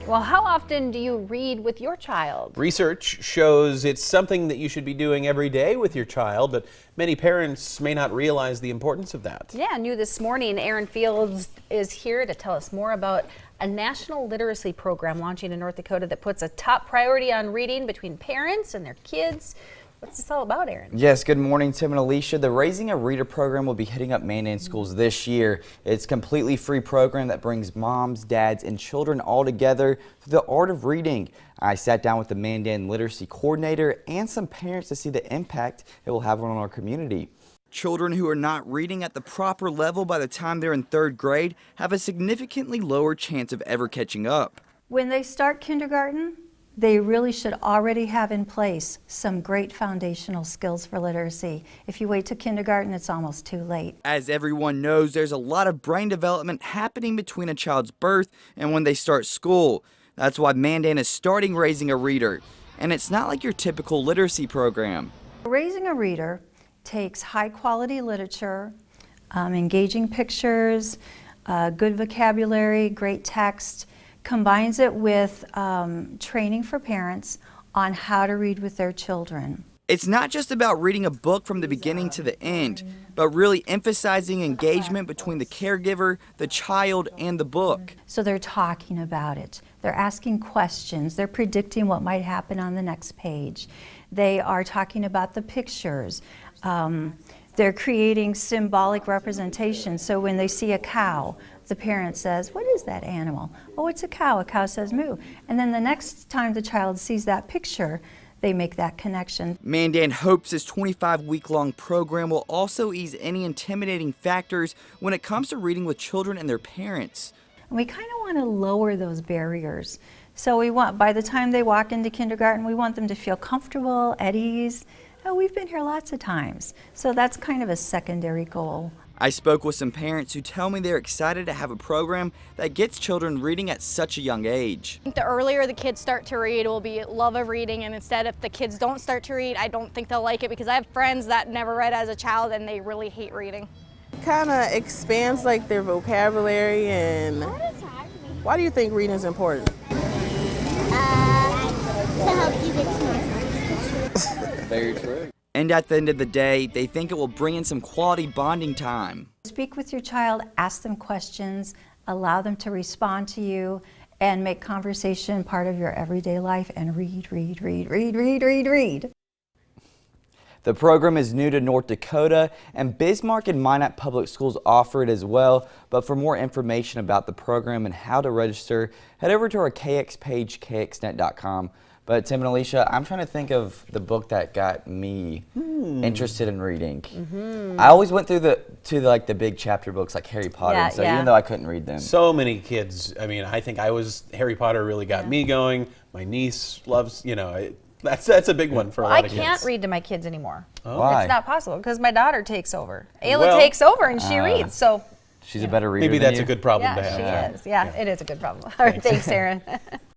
Well, how often do you read with your child? Research shows it's something that you should be doing every day with your child, but many parents may not realize the importance of that. Yeah, new this morning, Aaron Fields is here to tell us more about a national literacy program launching in North Dakota that puts a top priority on reading between parents and their kids. What's this all about, Aaron? Yes, good morning, Tim and Alicia. The Raising a Reader program will be hitting up Mandan schools this year. It's a completely free program that brings moms, dads, and children all together through the art of reading. I sat down with the Mandan literacy coordinator and some parents to see the impact it will have on our community. Children who are not reading at the proper level by the time they're in 3rd grade have a significantly lower chance of ever catching up. When they start kindergarten, they really should already have in place some great foundational skills for literacy. If you wait to kindergarten, it's almost too late. As everyone knows, there's a lot of brain development happening between a child's birth and when they start school. That's why Mandan is starting Raising a Reader. And it's not like your typical literacy program. Raising a Reader takes high-quality literature, engaging pictures, good vocabulary, great text, combines it with training for parents on how to read with their children. It's not just about reading a book from the beginning to the end, but really emphasizing engagement between the caregiver, the child, and the book. So they're talking about it. They're asking questions. They're predicting what might happen on the next page. They are talking about the pictures. They're creating symbolic representation. So when they see a cow, the parent says, "What is that animal?" "Oh, it's a cow." A cow says, "Moo." And then the next time the child sees that picture, they make that connection. Mandan hopes this 25-week-long program will also ease any intimidating factors when it comes to reading with children and their parents. And we kind of want to lower those barriers. So we want, by the time they walk into kindergarten, we want them to feel comfortable, at ease. Oh, we've been here lots of times. So that's kind of a secondary goal. I spoke with some parents who tell me they're excited to have a program that gets children reading at such a young age. I think the earlier the kids start to read, it will be love of reading, and instead if the kids don't start to read, I don't think they'll like it, because I have friends that never read as a child and they really hate reading. Kind of expands like their vocabulary. And why do you think reading is important? To help you get smart. Very true. And at the end of the day, they think it will bring in some quality bonding time. Speak with your child, ask them questions, allow them to respond to you, and make conversation part of your everyday life, and read, read, read, read, read, read, read. The program is new to North Dakota, and Bismarck and Minot Public Schools offer it as well. But for more information about the program and how to register, head over to our KX page, kxnet.com. But Tim and Alicia, I'm trying to think of the book that got me interested in reading. I always went through the big chapter books like Harry Potter, Yeah, so yeah. even though I couldn't read them. So many kids, I mean, I think Harry Potter really got me going. My niece loves, that's a big one for a lot I of kids. can't read to my kids anymore. Why? It's not possible because my daughter takes over. Ayla Well, takes over and she reads. So She's a better reader Maybe than that's you. a good problem to yeah, have. she is. Yeah, it is a good problem. All right, thanks, Aaron.